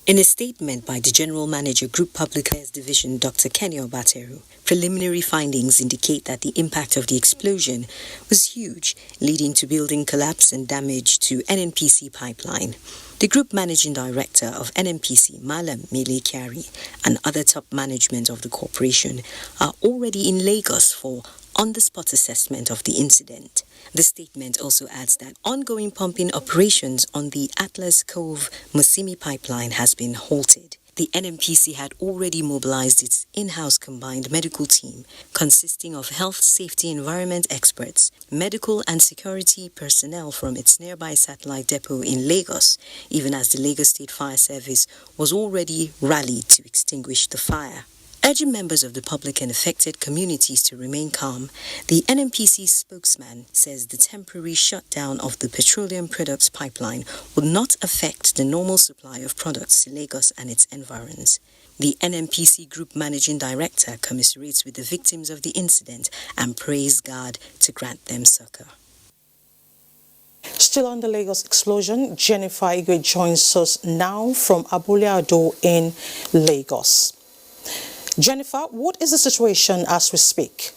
In a statement by the General Manager, Group Public Affairs Division, Dr. Kenny Obateru, preliminary findings indicate that the impact of the explosion was huge, leading to building collapse and damage to NNPC pipeline. The Group Managing Director of NNPC, Malam Mele Kyari, and other top management of the corporation are already in Lagos for on-the-spot assessment of the incident. The statement also adds that ongoing pumping operations on the Atlas Cove Musimi pipeline has been halted. The NNPC had already mobilized its in-house combined medical team consisting of health, safety, environment experts, medical and security personnel from its nearby satellite depot in Lagos, even as the Lagos State Fire Service was already rallied to extinguish the fire. Urging members of the public and affected communities to remain calm, the NNPC spokesman says the temporary shutdown of the petroleum products pipeline would not affect the normal supply of products to Lagos and its environs. The NNPC Group Managing Director commiserates with the victims of the incident and prays God to grant them succor. Still on the Lagos explosion, Jennifer Igwe joins us now from Abuja in Lagos. Jennifer, what is the situation as we speak?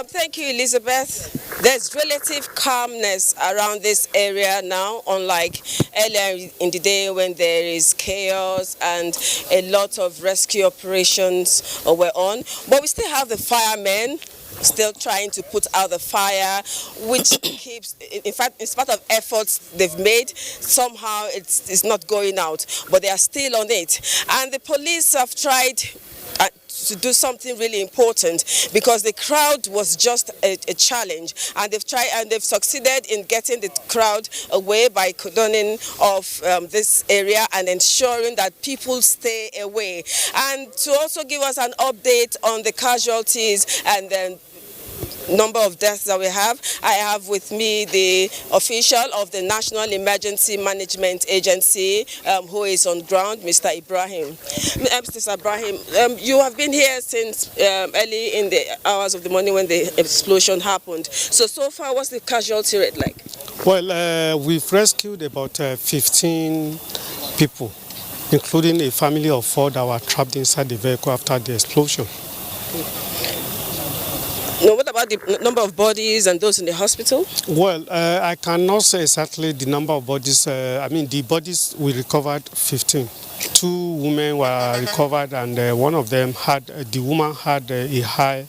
Thank you, Elizabeth. There's relative calmness around this area now, unlike earlier in the day when there is chaos and a lot of rescue operations were on. But we still have the firemen still trying to put out the fire, which keeps, in fact, in spite of efforts they've made, somehow it's not going out, but they are still on it. And the police have tried to do something really important, because the crowd was just a challenge, and they've succeeded in getting the crowd away by cordoning off this area and ensuring that people stay away. And to also give us an update on the casualties and then number of deaths that we have, I have with me the official of the National Emergency Management Agency who is on ground, Mr. Ibrahim. Mr. Ibrahim, you have been here since early in the hours of the morning when the explosion happened. So far, what's the casualty rate like? Well, we've rescued about 15 people, including a family of 4 that were trapped inside the vehicle after the explosion. Now, what about the number of bodies and those in the hospital? Well, I cannot say exactly the number of bodies. The bodies we recovered 15. 2 women were recovered, and one of them the woman had a eye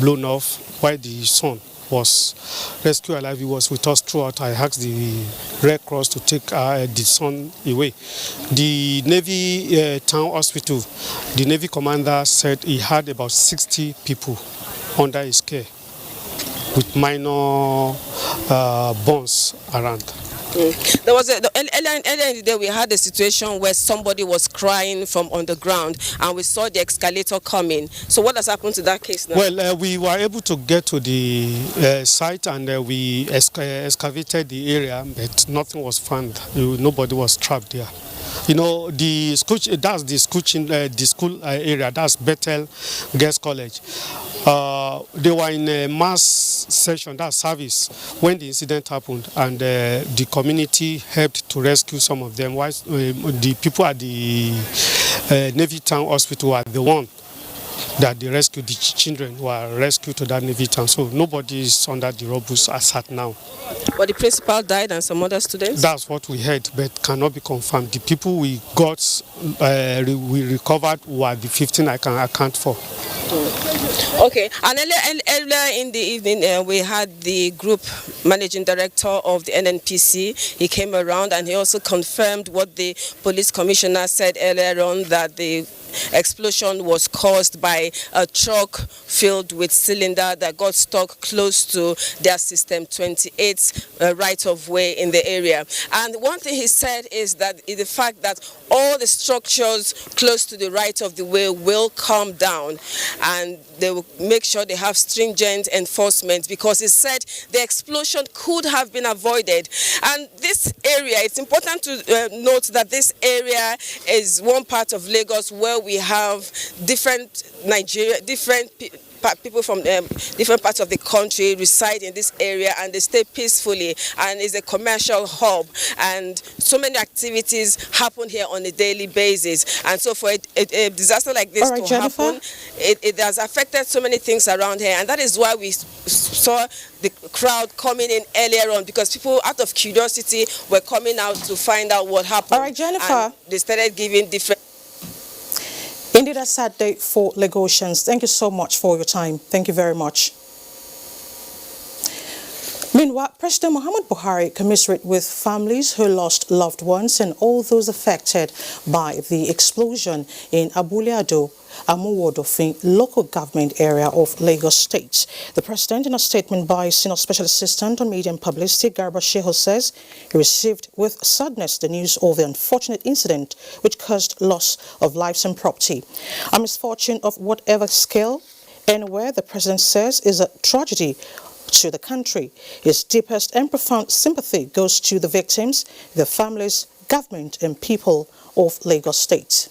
blown off, while the son was rescued alive. He was with us throughout. I asked the Red Cross to take the son away. The Navy town hospital, the Navy commander said he had about 60 people under his care with minor burns around. There was earlier in the day we had a situation where somebody was crying from underground, and we saw the escalator coming. So what has happened to that case now? Well, we were able to get to the site, and we excavated the area, but nothing was found. Nobody was trapped there. You know, the school, that's the school area, that's Bethel Girls College. They were in a mass session, that service, when the incident happened, and the community helped to rescue some of them, while the people at the Navy Town Hospital were the one that they rescued. The children were rescued to that Navy Town, so nobody is under the rubble as at now. But the principal died and some other students? That's what we heard, but cannot be confirmed. The people we got, we recovered were the 15 I can account for. Okay, and earlier in the evening, we had the Group Managing Director of the NNPC. He came around and he also confirmed what the Police Commissioner said earlier on, that the explosion was caused by a truck filled with cylinder that got stuck close to their System 28 right-of-way in the area. And one thing he said is that the fact that all the structures close to the right-of-the-way will come down, and they will make sure they have stringent enforcement, because he said the explosion could have been avoided. And this area, it's important to note that this area is one part of Lagos where we have different people from different parts of the country reside in this area, and they stay peacefully, and it's a commercial hub, and so many activities happen here on a daily basis. And so for a disaster like this to happen, it has affected so many things around here, and that is why we saw the crowd coming in earlier on, because people out of curiosity were coming out to find out what happened. All right, Jennifer. And they started giving different... Indeed, a sad day for Lagosians. Thank you so much for your time. Thank you very much. Meanwhile, President Muhammad Buhari commiserated with families who lost loved ones and all those affected by the explosion in Abuja, Amuwodofin local government area of Lagos State. The President, in a statement by Senior Special Assistant on Media and Publicity, Garba Shehu, says he received with sadness the news of the unfortunate incident which caused loss of lives and property. A misfortune of whatever scale, anywhere, the President says, is a tragedy to the country. His deepest and profound sympathy goes to the victims, their families, government and people of Lagos State.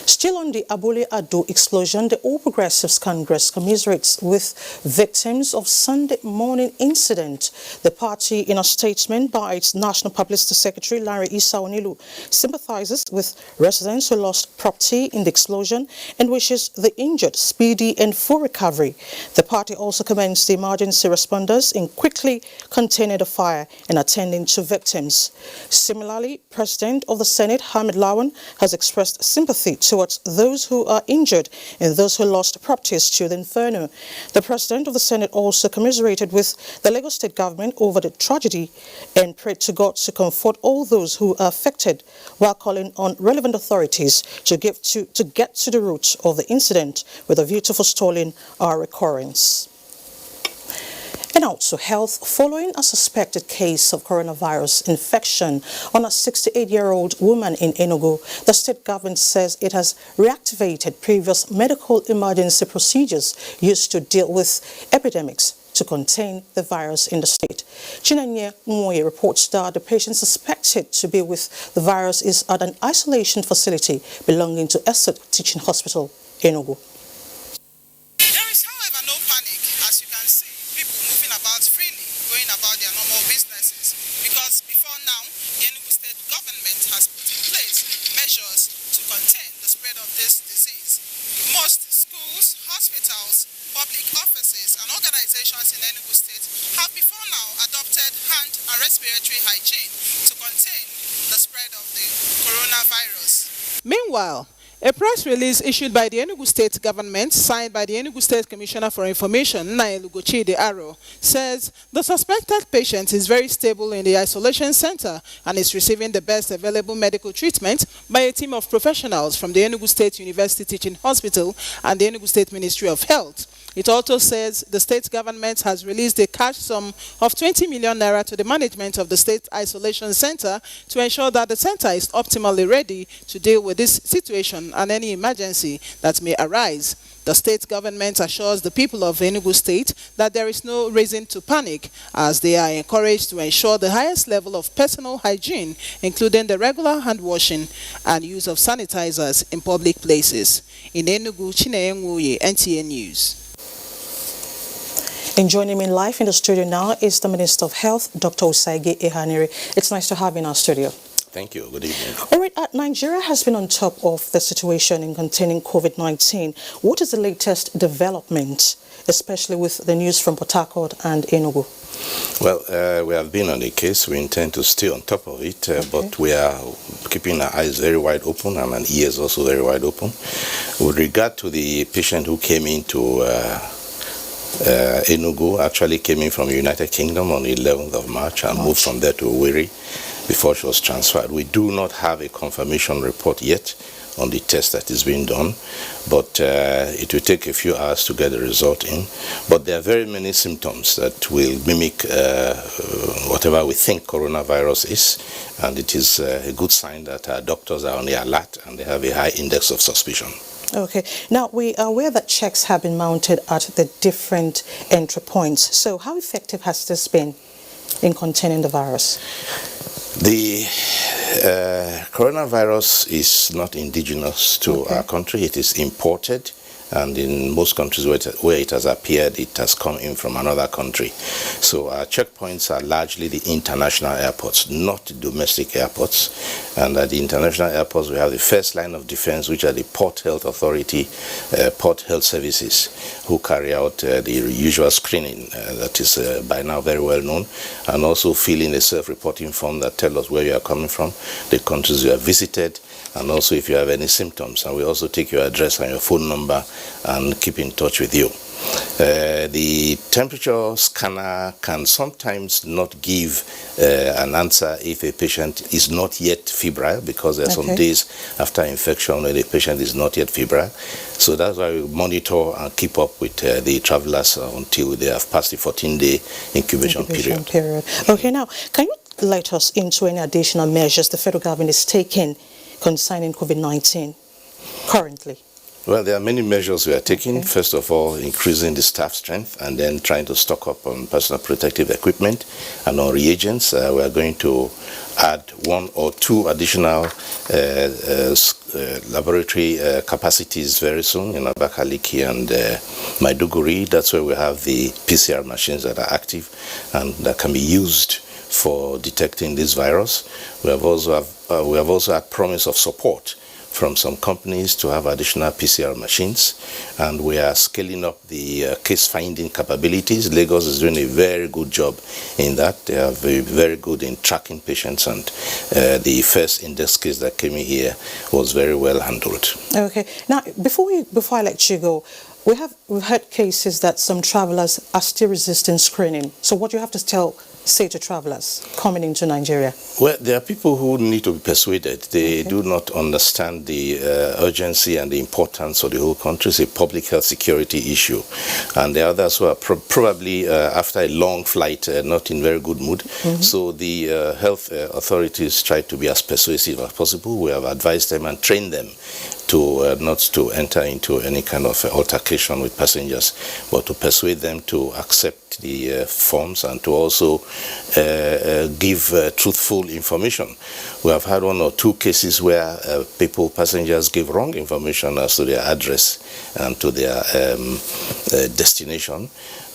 Still on the Abule Ado explosion, the All Progressives Congress commiserates with victims of Sunday morning incident. The party, in a statement by its National Publicity Secretary, Larry Issa Onilu, sympathizes with residents who lost property in the explosion and wishes the injured speedy and full recovery. The party also commends the emergency responders in quickly containing the fire and attending to victims. Similarly, President of the Senate, Hamid Lawan, has expressed sympathy towards those who are injured and those who lost properties to the inferno. The President of the Senate also commiserated with the Lagos State government over the tragedy and prayed to God to comfort all those who are affected, while calling on relevant authorities to get to the root of the incident with a view to forestalling a recurrence. And also health, following a suspected case of coronavirus infection on a 68-year-old woman in Enugu, the state government says it has reactivated previous medical emergency procedures used to deal with epidemics to contain the virus in the state. Chinanye Mwoye reports that the patient suspected to be with the virus is at an isolation facility belonging to Essex Teaching Hospital, Enugu. Public offices and organizations in Enugu State have before now adopted hand and respiratory hygiene to contain the spread of the coronavirus. Meanwhile, a press release issued by the Enugu State government, signed by the Enugu State Commissioner for Information, Naelugochi De Aro, says the suspected patient is very stable in the isolation center and is receiving the best available medical treatment by a team of professionals from the Enugu State University Teaching Hospital and the Enugu State Ministry of Health. It also says the state government has released a cash sum of 20 million naira to the management of the state isolation center to ensure that the center is optimally ready to deal with this situation and any emergency that may arise. The state government assures the people of Enugu State that there is no reason to panic, as they are encouraged to ensure the highest level of personal hygiene, including the regular hand washing and use of sanitizers in public places. In Enugu, Chineye Nwoye, NTA News. And joining me live in the studio now is the Minister of Health, Dr. Osaige Ehanire. It's nice to have you in our studio. Thank you. Good evening. All right, Nigeria has been on top of the situation in containing COVID-19. What is the latest development, especially with the news from Port Harcourt and Enugu? Well, we have been on the case. We intend to stay on top of it, but we are keeping our eyes very wide open and our ears also very wide open. With regard to the patient who came into Enugu, actually came in from the United Kingdom on the 11th of March and moved from there to Owerri before she was transferred. We do not have a confirmation report yet on the test that is being done, but it will take a few hours to get the result in. But there are very many symptoms that will mimic whatever we think coronavirus is, and it is a good sign that our doctors are on the alert and they have a high index of suspicion. Okay. Now, we are aware that checks have been mounted at the different entry points. So how effective has this been in containing the virus? The coronavirus is not indigenous to our country. It is imported, and in most countries where it has appeared, it has come in from another country. So our checkpoints are largely the international airports, not domestic airports. And at the international airports, we have the first line of defense, which are the Port Health Authority, Port Health Services, who carry out the usual screening that is by now very well known, and also fill in a self-reporting form that tells us where you are coming from, the countries you have visited, and also if you have any symptoms. And we also take your address and your phone number and keep in touch with you. The temperature scanner can sometimes not give an answer if a patient is not yet febrile, because there are some days after infection when the patient is not yet febrile. So that's why we monitor and keep up with the travelers until they have passed the 14-day incubation period. Okay, now, can you let us into any additional measures the federal government is taking concerning COVID-19 currently? Well, there are many measures we are taking. First of all, increasing the staff strength, and then trying to stock up on personal protective equipment and on reagents. We are going to add 1 or 2 additional laboratory capacities very soon in Abakaliki and Maiduguri. That's where we have the PCR machines that are active and that can be used for detecting this virus. We have also had promise of support from some companies to have additional PCR machines, and we are scaling up the case finding capabilities. Lagos is doing a very good job in that. They are very good in tracking patients, and the first index case that came in here was very well handled. Okay, now before I let you go, we've heard cases that some travelers are still resisting screening. So what do you have to say to travelers coming into Nigeria? Well, there are people who need to be persuaded. They do not understand the urgency and the importance of the whole country. It's a public health security issue. And there are others who are probably, after a long flight, not in very good mood. So the health authorities try to be as persuasive as possible. We have advised them and trained them to not to enter into any kind of altercation with passengers, but to persuade them to accept the forms and to also give truthful information. We have had 1 or 2 cases where passengers give wrong information as to their address and to their destination.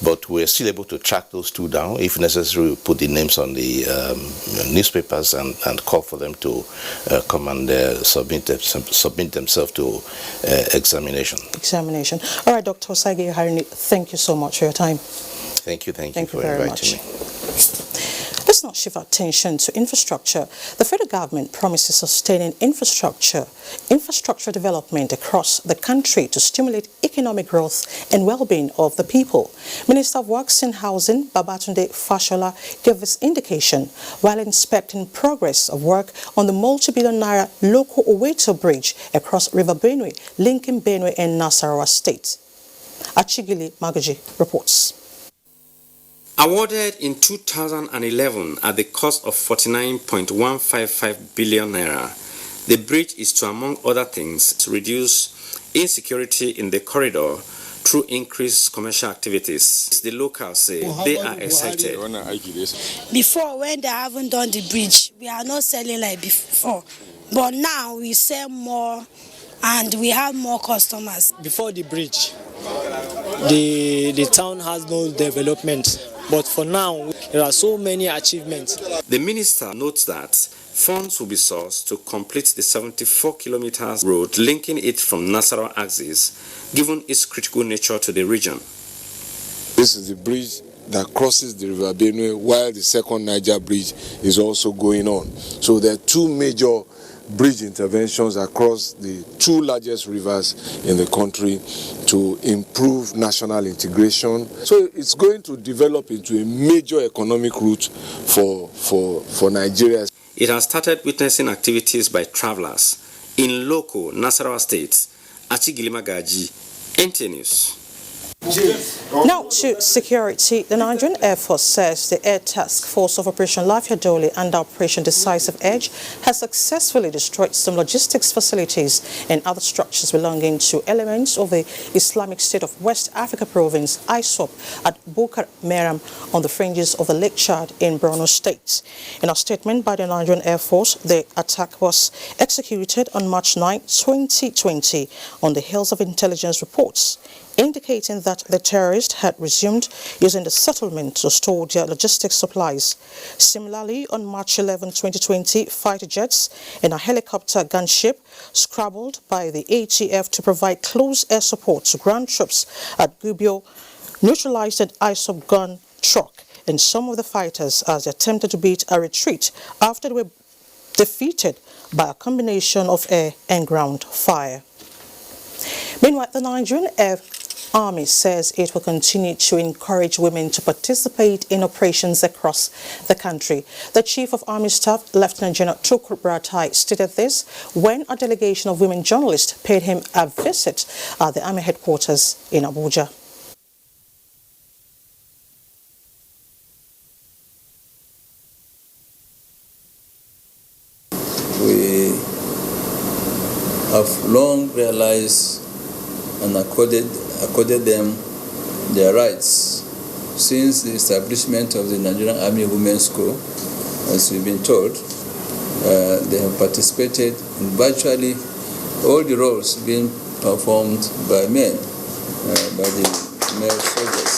But we're still able to track those 2 down. If necessary, we put the names on the newspapers and call for them to come and submit themselves to examination. All right, Dr. Osage Harini, thank you so much for your time. Thank you for inviting me. Let's not shift our attention to infrastructure. The federal government promises sustaining infrastructure development across the country to stimulate economic growth and well-being of the people. Minister of Works and Housing, Babatunde Fashola, gave this indication while inspecting progress of work on the multi-billion naira local Oweto Bridge across River Benue, linking Benue and Nasarawa State. Achigili Magaji reports. Awarded in 2011 at the cost of 49.155 billion naira, the bridge is to, among other things, to reduce insecurity in the corridor through increased commercial activities. The locals say they are excited. Before, when they haven't done the bridge, we are not selling like before. But now we sell more and we have more customers. Before the bridge, the town has no development. But for now, there are so many achievements. The minister notes that funds will be sourced to complete the 74 kilometers road linking it from Nasarawa axis, given its critical nature to the region. This is the bridge that crosses the River Benue, while the second Niger bridge is also going on. So there are 2 major bridge interventions across the 2 largest rivers in the country to improve national integration. So it's going to develop into a major economic route for Nigeria. It has started witnessing activities by travelers in local Nasarawa State. Achigili Magaji, NTA News. Now to security. The Nigerian Air Force says the Air Task Force of Operation Lafia Dole and Operation Decisive Edge has successfully destroyed some logistics facilities and other structures belonging to elements of the Islamic State of West Africa Province, ISWAP, at Bukar Meram on the fringes of the Lake Chad in Borno State. In a statement by the Nigerian Air Force, the attack was executed on March 9, 2020 on the heels of intelligence reports indicating that the terrorists had resumed using the settlement to store their logistics supplies. Similarly, on March 11, 2020, fighter jets and a helicopter gunship scrambled by the ATF to provide close air support to ground troops at Gubio neutralized an ISOP gun truck and some of the fighters as they attempted to beat a retreat after they were defeated by a combination of air and ground fire. Meanwhile, the Nigerian Air Army says it will continue to encourage women to participate in operations across the country. The Chief of Army Staff, Lieutenant General Tukur Buratai, stated this when a delegation of women journalists paid him a visit at the Army headquarters in Abuja. We have long realized and accorded them their rights since the establishment of the Nigerian Army Women's School. As we've been told, they have participated in virtually all the roles being performed by men, by the male soldiers.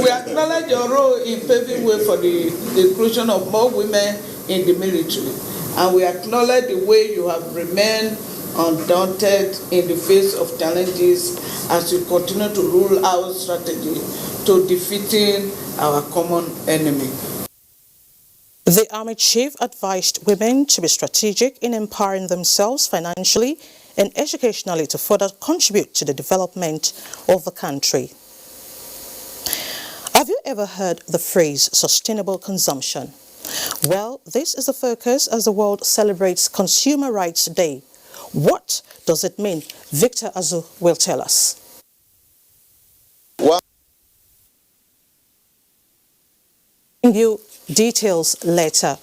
We acknowledge your role in paving way for the inclusion of more women in the military, and we acknowledge the way you have remained undaunted in the face of challenges as we continue to roll our strategy to defeating our common enemy. The Army Chief advised women to be strategic in empowering themselves financially and educationally to further contribute to the development of the country. Have you ever heard the phrase sustainable consumption? Well, this is the focus as the world celebrates Consumer Rights Day. What does it mean? Victor Azu will tell us. Give you details later.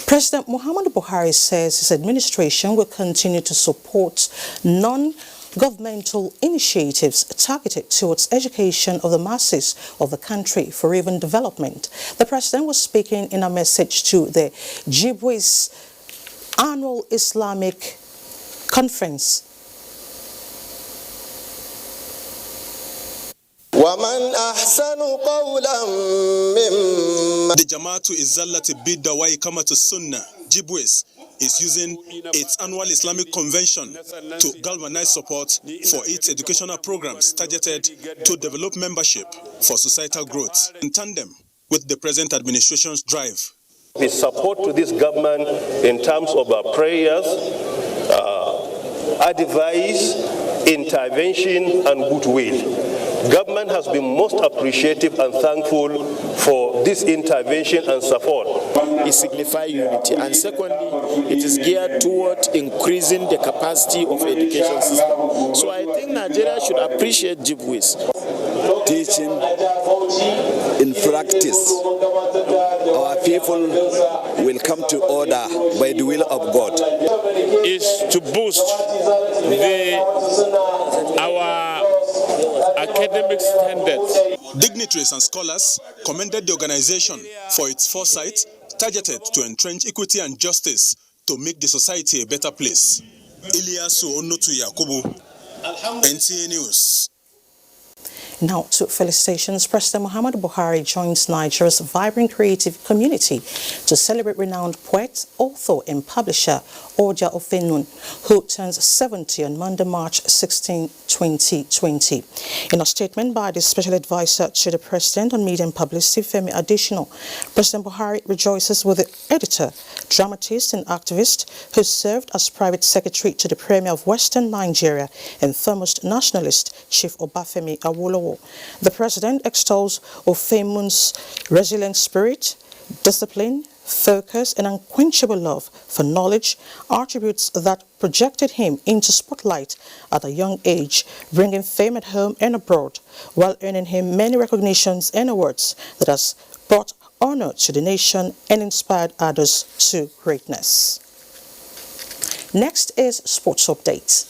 President Muhammadu Buhari says his administration will continue to support non-governmental initiatives targeted towards education of the masses of the country for even development. The president was speaking in a message to the Jibwis annual Islamic conference. The Jama'atu Izzalati Bidda wa Ikamatu Sunnah, Jibwis, is using its annual Islamic convention to galvanize support for its educational programs targeted to develop membership for societal growth in tandem with the present administration's drive. The support to this government in terms of our prayers, advice, intervention, and goodwill. Government has been most appreciative and thankful for this intervention and support. It signifies unity, and secondly, it is geared toward increasing the capacity of education system. So I think Nigeria should appreciate Jibwis. Teaching in practice, our people will come to order by the will of God. Is to boost our academic standards. Dignitaries and scholars commended the organization for its foresight targeted to entrench equity and justice to make the society a better place. Ilyasu Onotu Yakubu, NTA News. Now to Felicitations. President Muhammadu Buhari joins Nigeria's vibrant creative community to celebrate renowned poet, author and publisher Oja Ofenun, who turns 70 on Monday, March 16, 2020. In a statement by the Special Advisor to the President on Media and Publicity, Femi Additional, President Buhari rejoices with the editor, dramatist and activist who served as private secretary to the Premier of Western Nigeria and foremost nationalist, Chief Obafemi Awolowo. The President extols Ofemun's resilient spirit, discipline, focus, and unquenchable love for knowledge, attributes that projected him into spotlight at a young age, bringing fame at home and abroad, while earning him many recognitions and awards that has brought honor to the nation and inspired others to greatness. Next is Sports Updates.